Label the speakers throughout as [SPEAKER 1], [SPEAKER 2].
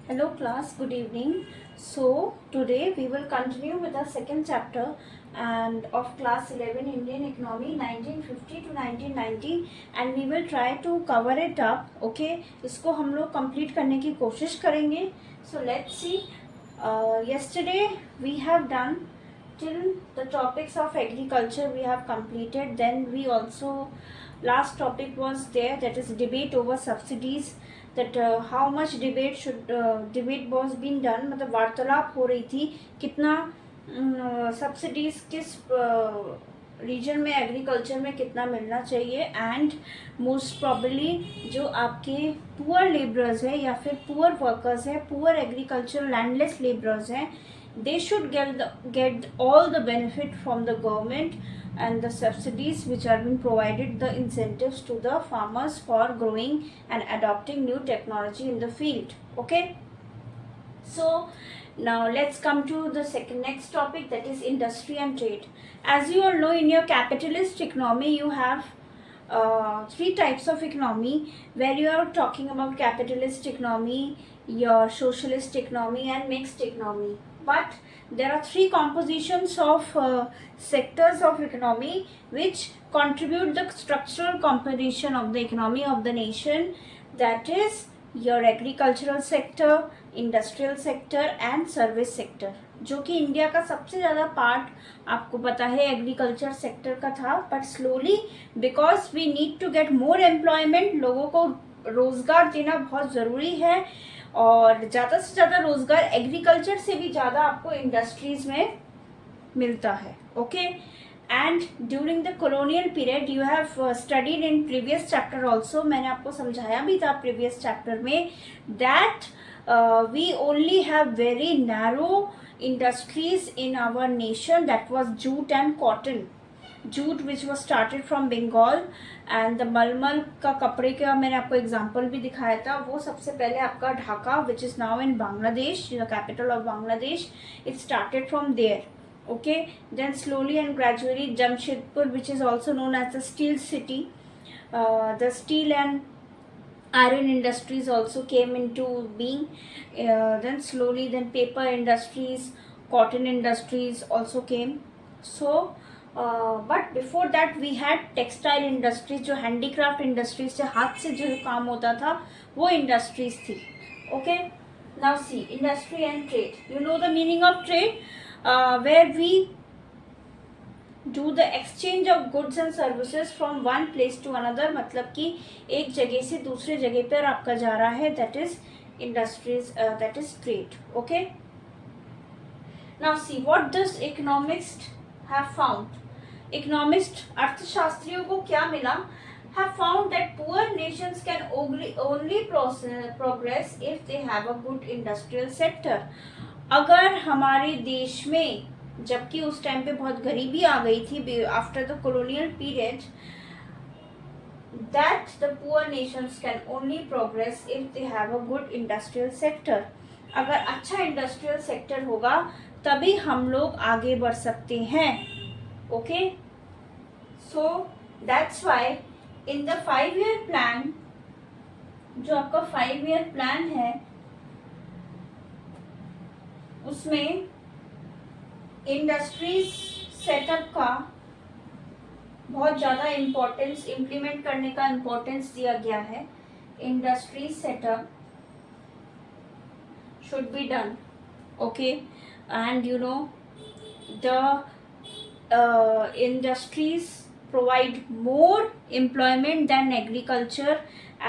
[SPEAKER 1] Hello class, good evening. So today we will continue with the second chapter and of class 11 Indian economy 1950 to 1990 and we will try to cover it up. Okay, इसको हम लोग complete करने की कोशिश करेंगे. So let's see. Yesterday we have done till the topics of agriculture we have completed. Then we also last topic was there, that is debate over subsidies, that how much debate was being done, मतलब वार्तालाप हो रही थी कितना subsidies किस reason में agriculture में कितना मिलना चाहिए एंड मोस्ट प्रॉबली जो आपके पुअर लेबरर्स है या फिर पुअर वर्कर्स है, पुअर एग्रीकल्चर लैंडलेस लेबरर्स हैं, they should get all the benefit from the government and the subsidies which are being provided, the incentives to the farmers for growing and adopting new technology in the field. Okay, so now let's come to the next topic, that is industry and trade. As you all know, in your capitalist economy you have three types of economy where you are talking about capitalist economy, your socialist economy and mixed economy. But there are three compositions of sectors of economy which contribute the structural composition of the economy of the nation, that is your agricultural sector, industrial sector and service sector, जो कि India का सबसे ज़्यादा part आपको पता है agriculture sector का था. But slowly because we need to get more employment, लोगों को रोज़गार देना बहुत ज़रूरी है और ज़्यादा से ज़्यादा रोज़गार एग्रीकल्चर से भी ज़्यादा आपको इंडस्ट्रीज़ में मिलता है. Okay, and during the colonial period you have studied in previous chapter also, मैंने आपको समझाया भी था प्रीवियस चैप्टर में, that we only have very narrow industries in our nation, that was jute and cotton. Jute which was started from Bengal and the मलमल का कपड़े का मैंने आपको एग्जांपल भी दिखाया था, वो सबसे पहले आपका Dhaka which is now in Bangladesh, the capital of Bangladesh, it started from there. Okay, then slowly and gradually Jamshedpur, which is also known as the steel city, the steel and iron industries also came into being. Then slowly then paper industries, cotton industries also came. So but before that we had textile industries, जो handicraft industries से हाथ से जो काम होता था वो industries थी. Okay, now see industry and trade. You know the meaning of trade, where we do the exchange of goods and services from one place to another, मतलब कि एक जगह से दूसरे जगह पर आपका जा रहा है, that is industries, that is trade. Okay, now see what does economists have found. Economists, अर्थशास्त्रियों को क्या मिला, have found that poor nations can only progress if they have a good industrial sector. अगर हमारे देश में, जबकि उस टाइम पे बहुत गरीबी आ गई थी after the colonial period, that the poor Nations can only progress if they have a good industrial sector. अगर अच्छा इंडस्ट्रियल सेक्टर होगा तभी हम लोग आगे बढ़ सकते हैं. Okay, so that's why in the 5-year plan, जो आपका 5-year प्लान है उसमें इंडस्ट्रीज सेटअप का बहुत ज़्यादा इम्पोर्टेंस, इम्प्लीमेंट करने का इम्पोर्टेंस दिया गया है. Industries setup should be done. Okay, and you know the industries provide more employment than agriculture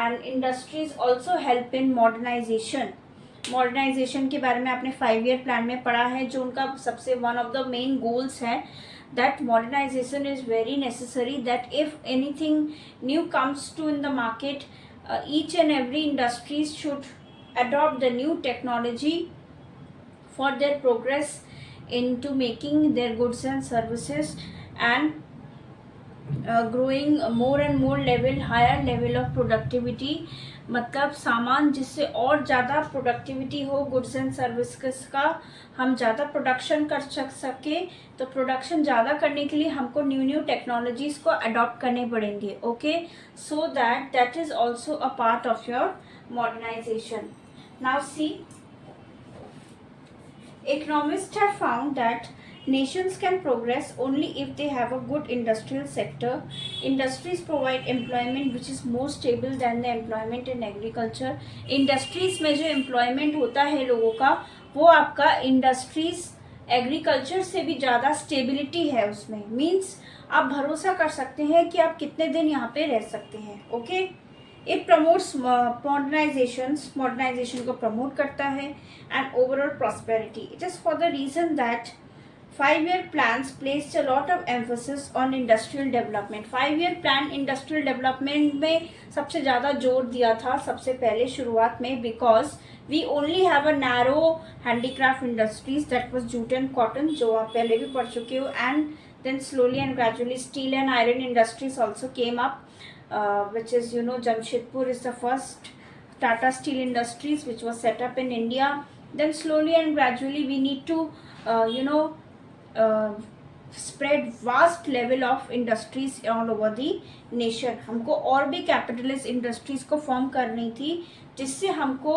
[SPEAKER 1] and industries also help in modernization. Modernization के बारे में आपने 5-year प्लान में पढ़ा है, जो उनका सबसे one of the main goals है, that modernisation is very necessary, that if anything new comes to in the market, each and every industries should adopt the new technology for their progress into making their goods and services and growing more and more level, higher level of productivity. मतलब सामान जिससे और ज़्यादा productivity हो goods and services का, हम ज़्यादा production कर सके, तो प्रोडक्शन ज़्यादा करने के लिए हमको न्यू टेक्नोलॉजीज़ को अडॉप्ट करने पड़ेंगे. Okay, so that is also a part of your modernization. Now see economists have found that nations can progress only if they have a good industrial sector. Industries provide employment which is more stable than the employment in agriculture. Industries में जो employment होता है लोगों का, वो आपका industries agriculture से भी ज़्यादा स्टेबिलिटी है उसमें. मीन्स आप भरोसा कर सकते हैं कि आप कितने दिन यहाँ पे रह सकते हैं. ओके. इट प्रमोट्स मॉडर्नाइजेशन को प्रमोट करता है and overall prosperity. It is for the reason that 5-year plans placed a lot of emphasis on industrial development. 5-year plan industrial development में सबसे ज़्यादा जोर दिया था सबसे पहले शुरुआत में, because we only have a narrow handicraft industries that was jute and cotton, जो आप पहले भी पढ़ चुके हो, and then slowly and gradually steel and iron industries also came up, which is Jamshedpur is the first Tata Steel Industries which was set up in India. Then slowly and gradually we need to spread vast level of industries all over the nation. हमको और भी capitalist industries को form करनी थी, जिससे हमको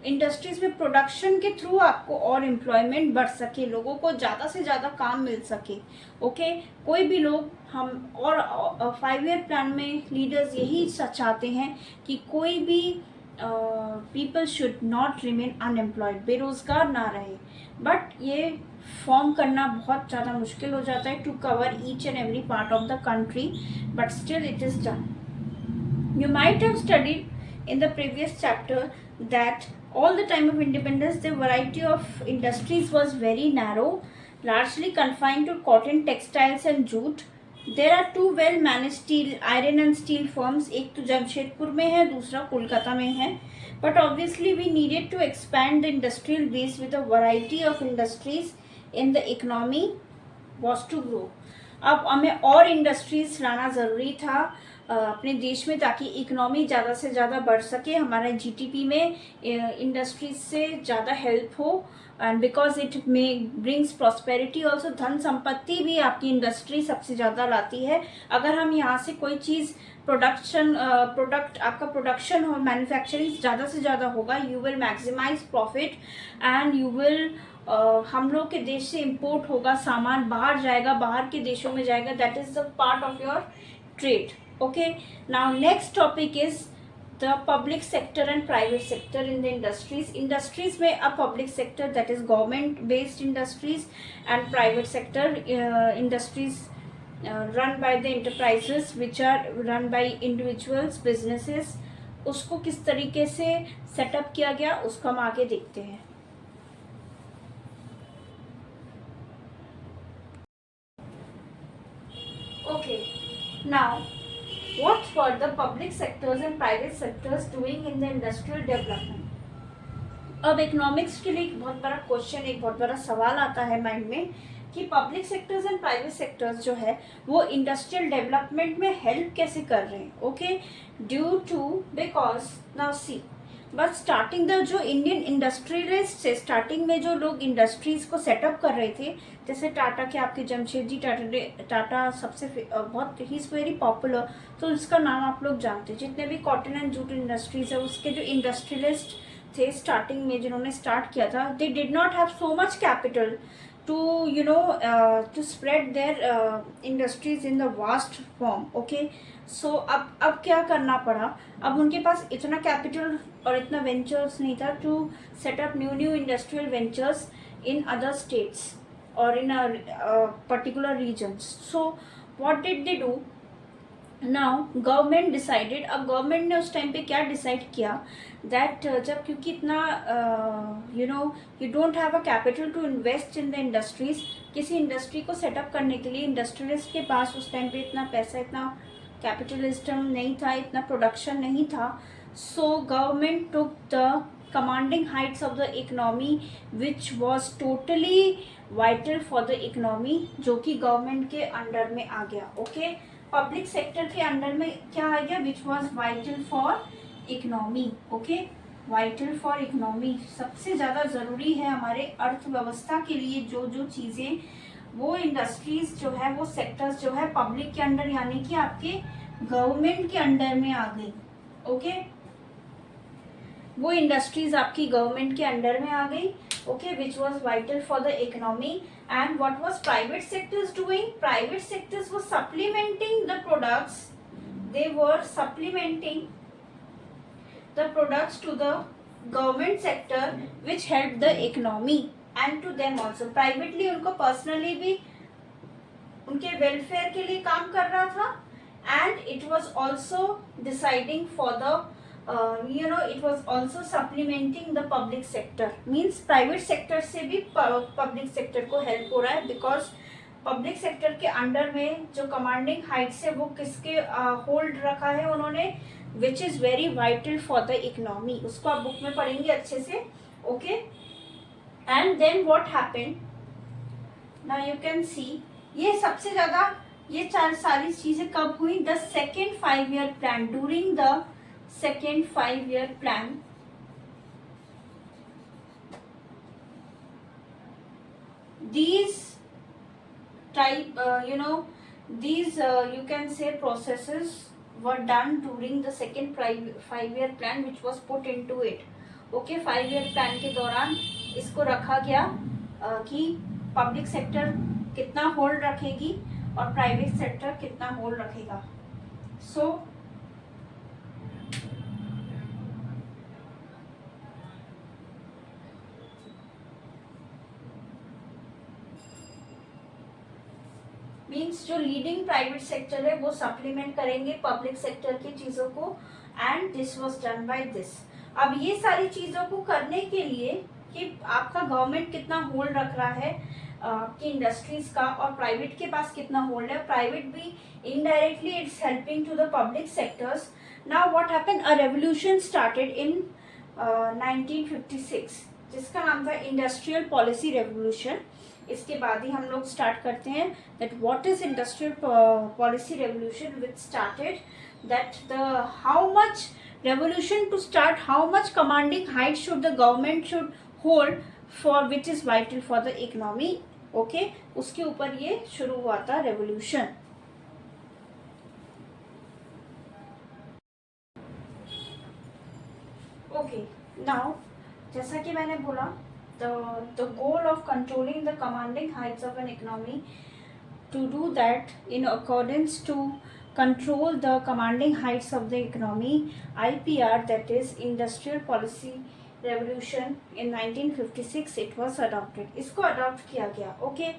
[SPEAKER 1] industries में production के थ्रू आपको और एम्प्लॉयमेंट बढ़ सके, लोगों को ज़्यादा से ज़्यादा काम मिल सके. ओके. कोई भी लोग हम और 5-year प्लान में लीडर्स यही चाहते हैं कि कोई भी people should not remain unemployed, बेरोजगार ना रहे. बट ये फॉर्म करना बहुत ज़्यादा मुश्किल हो जाता है to cover each and every part of the country, but still it is done. You might have studied in the previous chapter that all the time of independence the variety of industries was very narrow, largely confined to cotton, textiles and jute. There are two well managed steel, iron and steel firms. एक तो जमशेदपुर में है, दूसरा कोलकाता में है. But obviously we needed to expand the industrial base with a variety of industries in the economy was to grow. अब हमें और इंडस्ट्रीज लाना ज़रूरी था अपने देश में, ताकि इकोनॉमी ज़्यादा से ज़्यादा बढ़ सके, हमारे जीटीपी में इंडस्ट्रीज से ज़्यादा हेल्प हो, and because it may brings prosperity also. धन संपत्ति भी आपकी इंडस्ट्री सबसे ज़्यादा लाती है. अगर हम यहाँ से कोई चीज़ प्रोडक्ट आपका प्रोडक्शन और मैन्युफैक्चरिंग ज़्यादा से ज़्यादा होगा, you will maximize profit and you will हम लोग के देश से इम्पोर्ट होगा, सामान बाहर जाएगा, बाहर के देशों में जाएगा. That is the part of your trade. Okay, now next topic is the public sector and private sector in the industries. Industries में a public sector, that is government based industries, and private sector industries run by the enterprises which are run by individuals, businesses. उसको किस तरीके से setup किया गया उसको हम आगे देखते हैं. Okay, now what were the public sectors and private sectors doing in the industrial development? अब इकोनॉमिक्स के लिए एक बहुत बड़ा क्वेश्चन, एक बहुत बड़ा सवाल आता है माइंड में कि public sectors and private sectors जो है वो इंडस्ट्रियल डेवलपमेंट में हेल्प कैसे कर रहे हैं. Okay. Due to because now see, but starting the जो इंडियन इंडस्ट्रियलिस्ट से स्टार्टिंग में जो लोग इंडस्ट्रीज को सेटअप कर रहे थे, जैसे टाटा के आपके जमशेदजी टाटा सबसे बहुत ही इज़ वेरी पॉपुलर, तो उसका नाम आप लोग जानते हैं. जितने भी कॉटन एंड जूट इंडस्ट्रीज है उसके जो इंडस्ट्रियलिस्ट थे स्टार्टिंग में जिन्होंने स्टार्ट किया था, they did not have so much capital to to spread their industries in the vast form. Okay, so अब क्या करना पड़ा, अब उनके पास इतना कैपिटल और इतना वेंचर्स नहीं था to set up new industrial ventures in other states और in particular regions. So what did they do now, government decided. अब गवर्नमेंट ने उस टाइम पे क्या डिसाइड किया दैट जब क्योंकि इतना you don't have a capital to invest in the industries, किसी इंडस्ट्री को सेटअप करने के लिए इंडस्ट्रियलिस्ट के पास उस टाइम पे इतना पैसा, इतना कैपिटलिज्म नहीं था, इतना प्रोडक्शन नहीं था. So government took the commanding Heights of the economy which was totally vital for the economy, जो कि गवर्नमेंट के अंडर में आ गया. ओके, पब्लिक सेक्टर के अंडर में क्या आ गया, which was vital for economy. Okay, vital for economy सबसे ज़्यादा ज़रूरी है हमारे अर्थव्यवस्था के लिए. जो जो चीज़ें वो इंडस्ट्रीज जो है वो सेक्टर्स जो है पब्लिक के अंडर यानी कि आपके गवर्नमेंट के अंडर में आ गई. ओके, वो इंडस्ट्रीज आपकी गवर्नमेंट के अंडर में आ गई. okay, which was vital for the economy. And what was private sectors doing? Private sectors were supplementing the products. They were supplementing the products to the government sector, which helped the economy and to them also. Privately उनको personally भी उनके welfare के लिए काम कर रहा था, and it was also deciding for the it was also supplementing the public sector. Means private sector से भी public sector को help हो रहा है, because पब्लिक सेक्टर के अंडर में जो कमांडिंग हाइट से वो किसके होल्ड रखा है उन्होंने, which is very vital for the economy. उसको आप बुक में पढ़ेंगे अच्छे से. Okay, and then what happened, now you can see, ये सबसे ज़्यादा ये सारी चीज़ें कब हुई? The second 5 year plan. During the second 5 year plan these type these you can say processes were done during the second 5 year plan which was put into it. okay, 5 year plan के दौरान इसको रखा गया कि public sector कितना hold रखेगी और private sector कितना होल्ड रखेगा. सो मीन्स जो लीडिंग प्राइवेट सेक्टर है वो सप्लीमेंट करेंगे पब्लिक सेक्टर की चीज़ों को, and this was done by this. अब ये सारी चीज़ों को करने के लिए कि आपका गवर्नमेंट कितना होल्ड रख रहा है आपकी इंडस्ट्रीज का और प्राइवेट के पास कितना होल्ड है, प्राइवेट भी indirectly it's helping to the public sectors. Now what happened, a revolution started in 1956 जिसका नाम था इंडस्ट्रियल पॉलिसी रेवोल्यूशन. इसके बाद ही हम लोग स्टार्ट करते हैं that what is industrial policy revolution which started that the how much revolution to start, how much commanding height should the government should hold for which is vital for the economy. Okay, उसके ऊपर ये शुरू हुआ था revolution. Okay, now जैसा कि मैंने बोला, the goal of controlling the commanding heights of an economy, to do that in accordance to control the commanding heights of the economy, IPR, that is Industrial Policy Revolution, in 1956 it was adopted. इसको adopt किया गया. okay,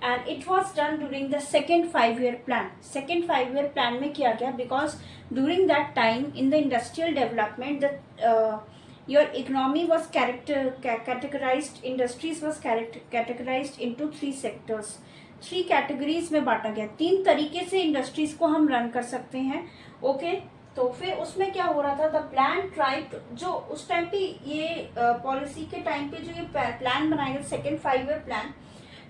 [SPEAKER 1] and it was done during the second 5 year plan. second 5 year plan में किया गया because during that time in the industrial development the your economy was categorized, industries was categorized into 3 sectors. 3 categories में बांटा गया. 3 तरीके से industries को हम रन कर सकते हैं. ओके, तो फिर उसमें क्या हो रहा था, द प्लान ट्राइड, जो उस टाइम पे ये पॉलिसी के टाइम पे जो ये प्लान बनाया गया second 5 year plan,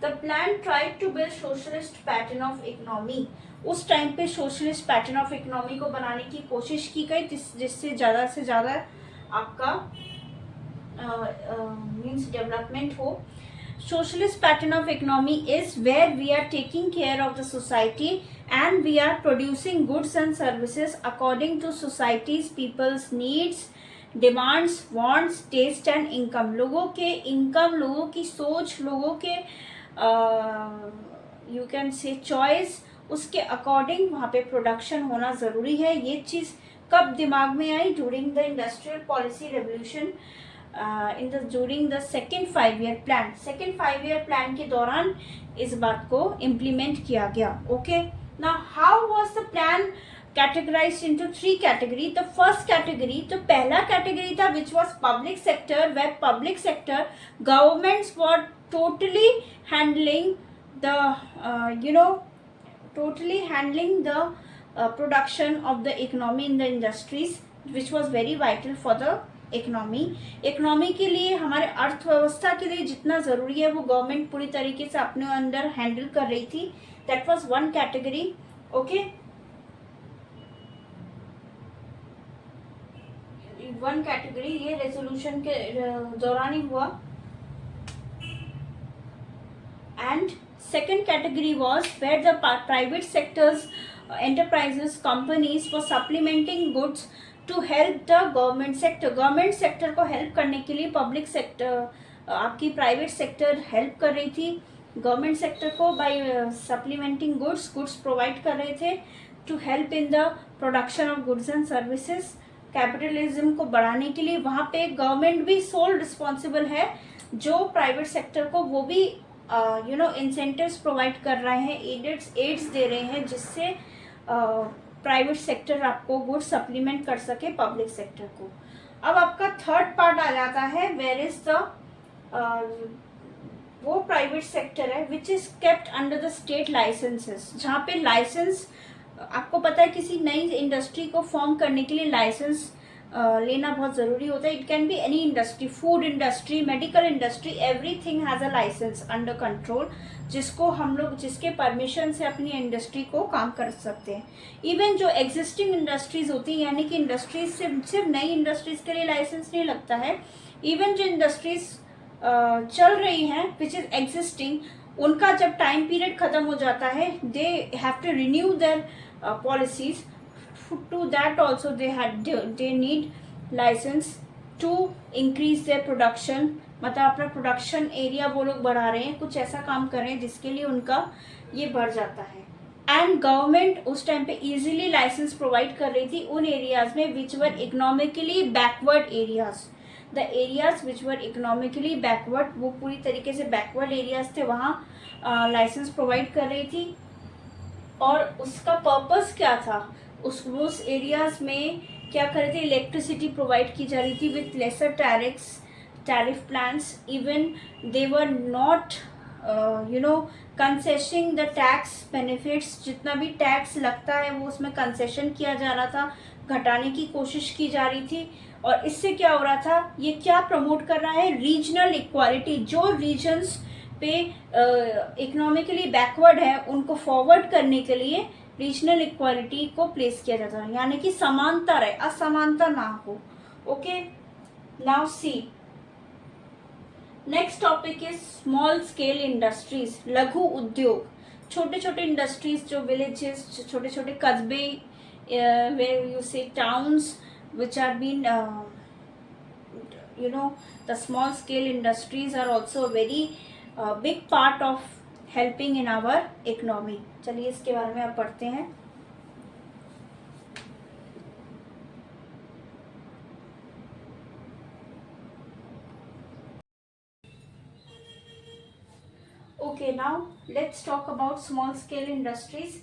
[SPEAKER 1] the plan tried to build socialist pattern of economy. उस टाइम पे सोशलिस्ट पैटर्न ऑफ इकोनॉमी को बनाने की कोशिश की गई जिससे ज़्यादा से ज़्यादा आपका मीन्स डेवलपमेंट हो. socialist pattern of economy is where we are taking care of the society and we are producing goods and services according to society's people's needs, demands, wants, taste and income. लोगों के income, लोगों की सोच, लोगों के you can say choice, उसके according वहाँ पे प्रोडक्शन होना ज़रूरी है. ये चीज़ कब दिमाग में आई? During the industrial policy revolution during the second 5 year plan. Second 5 year plan के दौरान इस बात को इम्प्लीमेंट किया गया. Okay, now how was the plan categorised into 3 category. The first category, तो पहला कैटेगरी था which was public sector, where public sector governments were totally handling the totally handling the production of the economy in the industries which was very vital for the economy. Economy के लिए, हमारे अर्थव्यवस्था के लिए जितना ज़रूरी है वो गवर्नमेंट पूरी तरीके से अपने अंदर हैंडल कर रही थी. That was one category. Okay, one category ये रेजोल्यूशन के दौरान ही हुआ. And second category was where the private sectors, enterprises, companies were supplementing goods to help the government sector. government sector को help करने के लिए public sector आपकी private sector help कर रही थी गवर्नमेंट सेक्टर को बाय सप्लीमेंटिंग गुड्स प्रोवाइड कर रहे थे to help in the production of goods and services. Capitalism को बढ़ाने के लिए वहाँ पे गवर्नमेंट भी सोल रिस्पॉन्सिबल है, जो प्राइवेट सेक्टर को वो भी इंसेंटिव्स प्रोवाइड कर रहे हैं, एड्स दे रहे हैं, जिससे प्राइवेट सेक्टर आपको गुड सप्लीमेंट कर सके पब्लिक सेक्टर को। अब आपका थर्ड पार्ट आ जाता है, वेयर इज द वो प्राइवेट सेक्टर है which is kept under the state licenses, जहाँ पे लाइसेंस आपको पता है किसी नई इंडस्ट्री को फॉर्म करने के लिए लाइसेंस लेना बहुत ज़रूरी होता है। It can be any industry, food industry, medical industry, everything has a license under control, जिसको हम लोग जिसके परमिशन से अपनी इंडस्ट्री को काम कर सकते हैं। इवन जो एग्जिस्टिंग इंडस्ट्रीज होती हैं, यानी कि इंडस्ट्रीज से सिर्फ नई इंडस्ट्रीज के लिए लाइसेंस नहीं लगता है, इवन जो इंडस्ट्रीज चल रही हैं विच इज़ एग्जिस्टिंग, उनका जब टाइम पीरियड ख़त्म हो जाता है, they have to renew their policies. To that also they need license to increase their production, मतलब अपना प्रोडक्शन एरिया वो लोग बढ़ा रहे हैं, कुछ ऐसा काम कर रहे हैं जिसके लिए उनका ये बढ़ जाता है। एंड गवर्नमेंट उस टाइम पे इजीली लाइसेंस प्रोवाइड कर रही थी उन एरियाज में which were economically backward areas. The areas which were economically backward, वो पूरी तरीके से बैकवर्ड एरियाज थे, वहाँ लाइसेंस प्रोवाइड कर रही थी। और उसका पर्पस क्या था, उस एरियाज में क्या कर रहे थे, इलेक्ट्रिसिटी प्रोवाइड की जा रही थी with lesser tariff plans. Even they were not concessioning the tax benefits, जितना भी टैक्स लगता है वो उसमें कंसेशन किया जा रहा था, घटाने की कोशिश की जा रही थी। और इससे क्या हो रहा था, ये क्या प्रमोट कर रहा है, रीजनल इक्वालिटी। जो रीजन्स पे इकोनॉमिकली बैकवर्ड है उनको फॉरवर्ड करने के लिए रीजनल इक्वालिटी को प्लेस किया जाता है, यानी कि समानता रहे, असमानता ना हो। Okay, now C next topic is small scale industries, लघु उद्योग। छोटे छोटे इंडस्ट्रीज, जो विलेजेस, छोटे छोटे कस्बे, where you say towns which are been the small scale industries are also a very big part of helping in our economy। चलिए इसके बारे में आप पढ़ते हैं। Okay, now let's talk about small scale industries,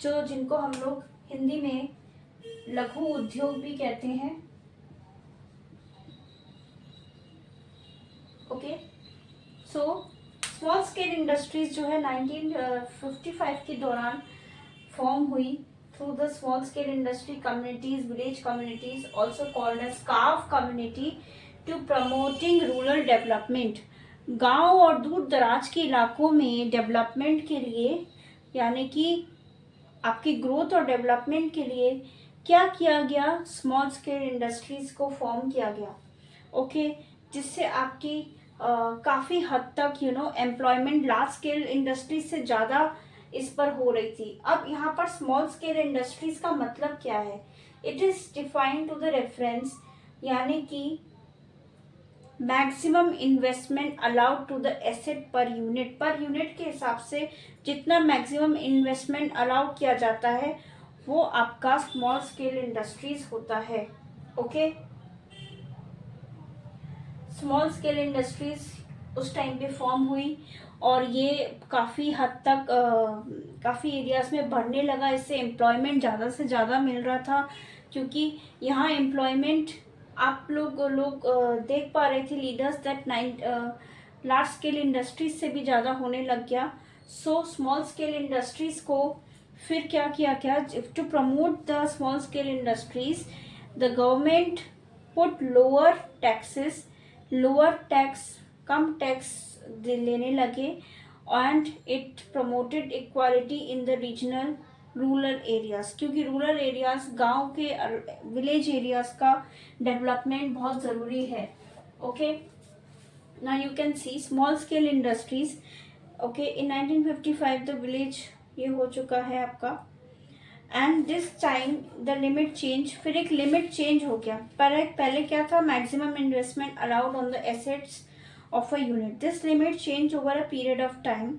[SPEAKER 1] जो जिनको हम लोग हिंदी में लघु उद्योग भी कहते हैं। Okay, so small scale industries जो है 1955 के दौरान फॉर्म हुई through the small scale industry communities, village communities, also called as scarf community, to promoting rural development. गांव और दूर दराज के इलाकों में डेवलपमेंट के लिए, यानी कि आपकी ग्रोथ और डेवलपमेंट के लिए क्या किया गया, स्मॉल स्केल इंडस्ट्रीज को फॉर्म किया गया। ओके, जिससे आपकी काफ़ी हद तक एम्प्लॉयमेंट लार्ज स्केल इंडस्ट्रीज से ज़्यादा इस पर हो रही थी। अब यहाँ पर स्मॉल स्केल इंडस्ट्रीज का मतलब क्या है, it is defined to the reference, यानी कि maximum investment allowed to the asset per unit के हिसाब से जितना मैक्सिमम इन्वेस्टमेंट अलाउ किया जाता है वो आपका स्मॉल स्केल इंडस्ट्रीज होता है। ओके, स्मॉल स्केल इंडस्ट्रीज उस टाइम पे फॉर्म हुई और ये काफ़ी हद तक काफ़ी एरियाज़ में बढ़ने लगा। इससे एम्प्लॉयमेंट ज़्यादा से ज़्यादा मिल रहा था, क्योंकि यहाँ एम्प्लॉयमेंट आप लोग देख पा रहे थे leaders that large scale industries से भी ज़्यादा होने लग गया। सो स्मॉल स्केल इंडस्ट्रीज़ को फिर क्या किया गया, to promote the small scale industries the government put lower tax, कम टैक्स लेने लगे, and it promoted equality in the regional rural areas, क्योंकि रूरल एरियाज़, गांव के विलेज एरियाज़ का डेवलपमेंट बहुत ज़रूरी है। Okay, now you can see small scale industries. Okay, in 1955 the village ये हो चुका है आपका, and this time the limit change, फिर एक लिमिट चेंज हो गया। पहले क्या था, maximum investment allowed on the assets of a unit. This limit changed over a period of time.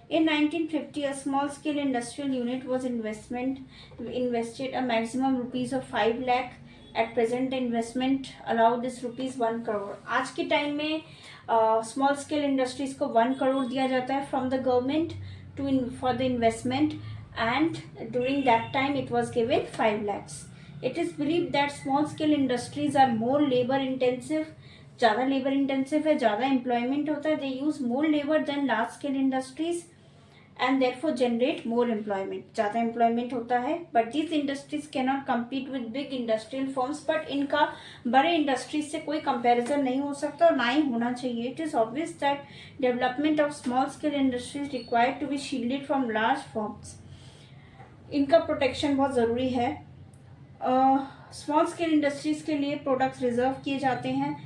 [SPEAKER 1] In 1950, a small-scale industrial unit was invested a maximum rupees of 5 lakh. At present, investment allowed is rupees 1 crore. आज के time में small scale industries को 1 करोड़ दिया जाता है from the government for the investment, and during that time it was given 5 lakhs. It is believed that small scale industries are more labor intensive. ज़्यादा labour intensive है, ज़्यादा employment होता है. They use more labour than large scale industries and therefore generate more employment. ज़्यादा employment होता है. But this industries can not compete with big industrial forms. But इनका बड़े इंडस्ट्रीज से कोई कंपैरिजन नहीं हो सकता और ना ही होना चाहिए. It is obvious that development of small scale industries required to be shielded from large forms. इनका प्रोटेक्शन बहुत ज़रूरी है. स्मॉल स्केल इंडस्ट्रीज के लिए प्रोडक्ट्स रिजर्व किए जाते हैं.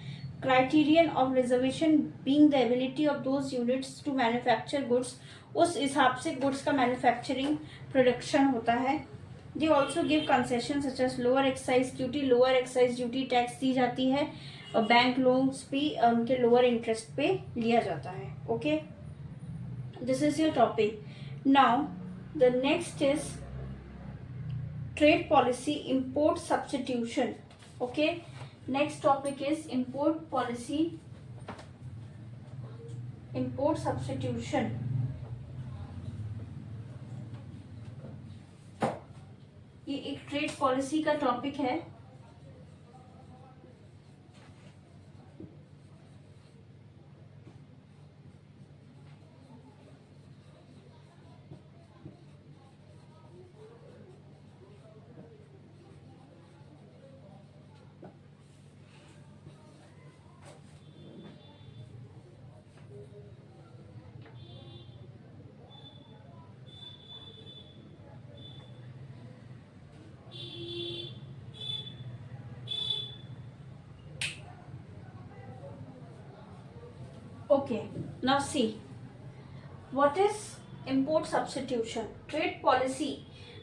[SPEAKER 1] Criterion of reservation being the ability of those units to manufacture goods. उस हिसाब से गुड्स का मैन्युफैक्चरिंग प्रोडक्शन होता है. They also give concession such as lower excise duty. Lower excise duty tax दी जाती है और बैंक लोन्स भी उनके लोअर इंटरेस्ट पे लिया जाता है. Okay, this is your topic. Now the next is trade policy import substitution. Okay, next topic is import policy, import substitution. ये एक ट्रेड पॉलिसी का टॉपिक है. Okay, now see what is import substitution. Trade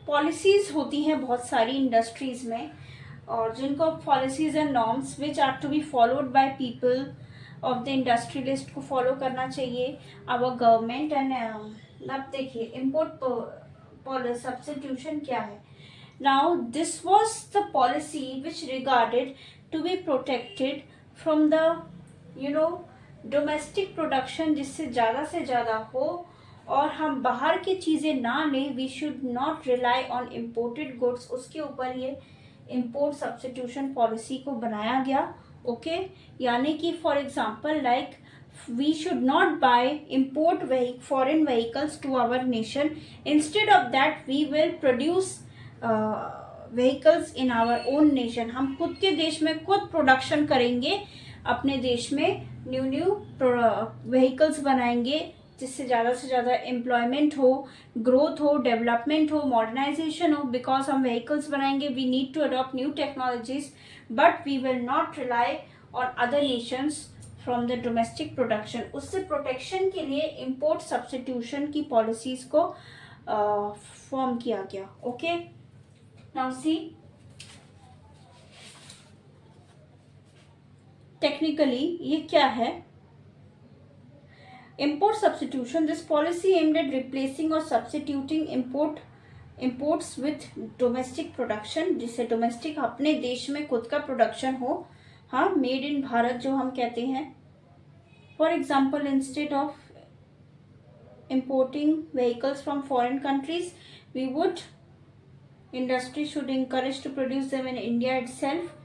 [SPEAKER 1] policies होती हैं बहुत सारी industries में, और जिनको policies and norms which are to be followed by people of the industrialist को फॉलो करना चाहिए आवर गवर्नमेंट. एंड अब देखिए इम्पोर्ट सब्स्टिट्यूशन क्या है. Now this was the policy which regarded to be protected from the domestic production, जिससे ज़्यादा से ज़्यादा हो और हम बाहर की चीज़ें ना लें. We should not rely on imported goods. उसके ऊपर ये इम्पोर्ट सब्स्टिट्यूशन पॉलिसी को बनाया गया. ओके, यानी कि for example like we should not buy import foreign vehicles to our nation. Instead of that we will produce vehicles in our own nation. हम खुद के देश में खुद प्रोडक्शन करेंगे, अपने देश में न्यू व्हीकल्स बनाएंगे, जिससे ज़्यादा से ज़्यादा एम्प्लॉयमेंट हो, ग्रोथ हो, डेवलपमेंट हो, मॉडर्नाइजेशन हो. बिकॉज हम व्हीकल्स बनाएंगे, we need to adopt new technologies, but we will not rely on other nations from the domestic production. उससे प्रोटेक्शन के लिए इम्पोर्ट सब्स्टिट्यूशन की पॉलिसीज़ को फॉर्म किया गया. ओके, नाउ सी टेक्निकली ये क्या है. Import substitution, this policy aimed at replacing और substituting imports with domestic production, जिससे डोमेस्टिक अपने देश में खुद का प्रोडक्शन हो. हाँ, मेड इन भारत जो हम कहते हैं. For example, instead of importing vehicles from foreign countries, we would industry should encourage to produce them in India itself.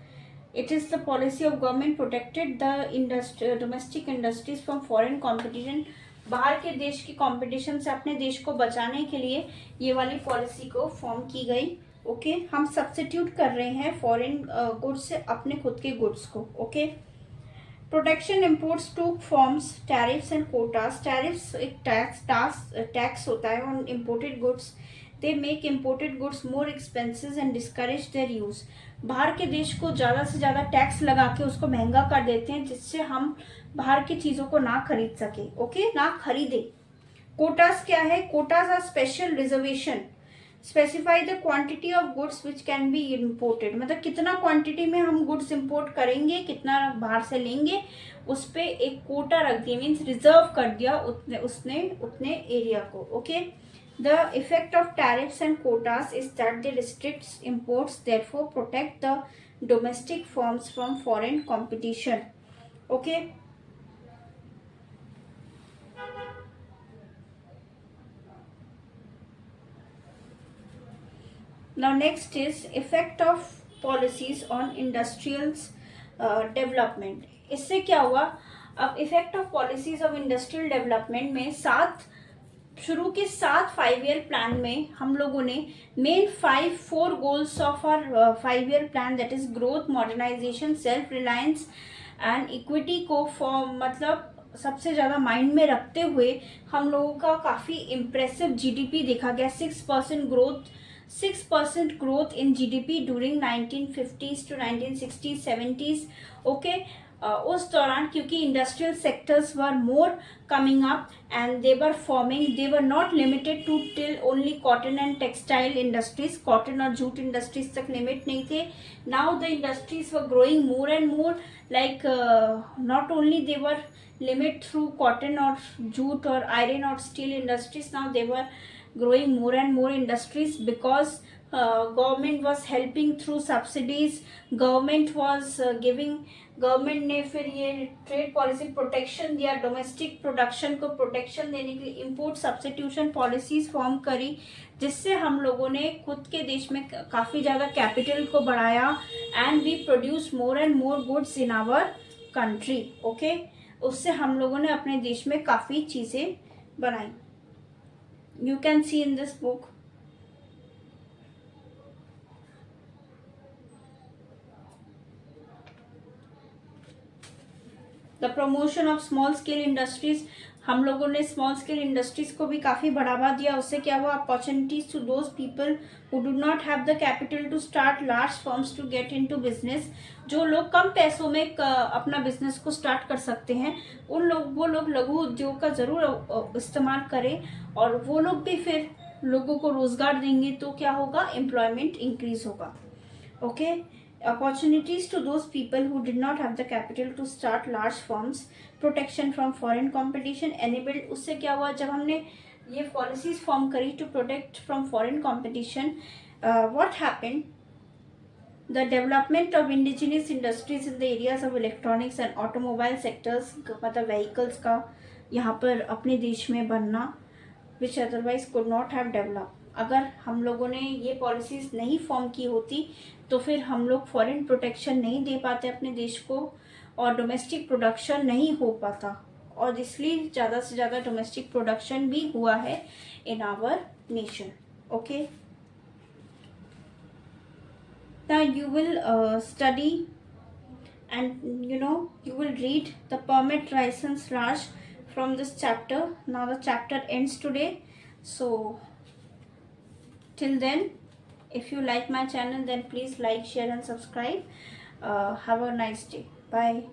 [SPEAKER 1] It is the policy of government protected the domestic industries from foreign competition. बाहर के देश की competition से अपने देश को बचाने के लिए ये वाली पॉलिसी को फॉर्म की गई. ओके, हम सब्स्टिट्यूट कर रहे हैं फॉरेन गुड्स से अपने खुद के गुड्स को. Okay, protection imports to forms tariffs and quotas. Tariffs एक टैक्स होता है on imported goods. They make imported goods more expensive and discourage their use. बाहर के देश को ज़्यादा से ज़्यादा टैक्स लगा के उसको महंगा कर देते हैं, जिससे हम बाहर की चीज़ों को ना खरीद सके. ओके, ना खरीदे. कोटास क्या है? Quotas are special reservation specify the quantity of goods which can be imported, मतलब कितना क्वांटिटी में हम गुड्स इम्पोर्ट करेंगे, कितना बाहर से लेंगे, उस पर एक कोटा रख दिया, मीन्स रिजर्व कर दिया उतने एरिया को. Okay. The effect of tariffs and quotas is that they restricts imports, therefore protect the domestic firms from foreign competition. Okay. Now next is effect of policies on industrial development. इससे क्या हुआ, अब effect of policies of industrial development में शुरू के 7 5 year plan में हम लोगों ने main 4 goals of our 5 year plan, that is growth, modernization, self reliance and equity को मतलब सबसे ज़्यादा माइंड में रखते हुए हम लोगों का काफ़ी इम्प्रेसिव जीडीपी देखा गया. 6% growth in GDP during 1950s to 1960s 70s. Okay. उस दौरान क्योंकि industrial sectors were more coming up and they were forming, they were not limited to till only cotton and textile industries, cotton और jute industries तक limit नहीं थे. Now the industries were growing more and more, like not only they were limit through cotton और jute और iron और steel industries, now they were growing more and more industries because government was helping through subsidies. Government ने फिर ये trade policy protection दिया, domestic production को protection देने के लिए इम्पोर्ट सब्स्टिट्यूशन पॉलिसीज फॉर्म करी, जिससे हम लोगों ने खुद के देश में काफ़ी ज़्यादा कैपिटल को बढ़ाया and we produce more and more goods in our country. Okay. उससे हम लोगों ने अपने देश में काफ़ी चीज़ें बनाई. You can see in this book. The promotion of small scale industries. हम लोगों ने स्मॉल स्केल इंडस्ट्रीज को भी काफ़ी बढ़ावा दिया. उससे क्या हुआ, opportunities to those people who do not have the capital to start large firms to get into business. जो लोग कम पैसों में अपना बिजनेस को स्टार्ट कर सकते हैं, वो लोग लघु उद्योग का ज़रूर इस्तेमाल करें और वो लोग भी फिर लोगों को रोजगार देंगे, तो क्या होगा, एम्प्लॉयमेंट इंक्रीज होगा. Okay. Opportunities to those people who did not have the capital to start large firms, protection from foreign competition enabled. उससे क्या हुआ, जब हमने ये पॉलिसीज फॉर्म करी to protect from foreign competition, what happened, the development of indigenous industries in the areas of electronics and automobile sectors, मतलब vehicles का यहाँ पर अपने देश में बनना, which otherwise could not have developed. अगर हम लोगों ने ये पॉलिसीज़ नहीं फॉर्म की होती तो फिर हम लोग फॉरेन प्रोटेक्शन नहीं दे पाते अपने देश को और डोमेस्टिक प्रोडक्शन नहीं हो पाता, और इसलिए ज़्यादा से ज़्यादा डोमेस्टिक प्रोडक्शन भी हुआ है in our nation. Okay. Now you will study and you will read the permit license Raj from this chapter. Now the chapter ends today. So till then, if you like my channel, then please like, share and subscribe. Have a nice day. Bye.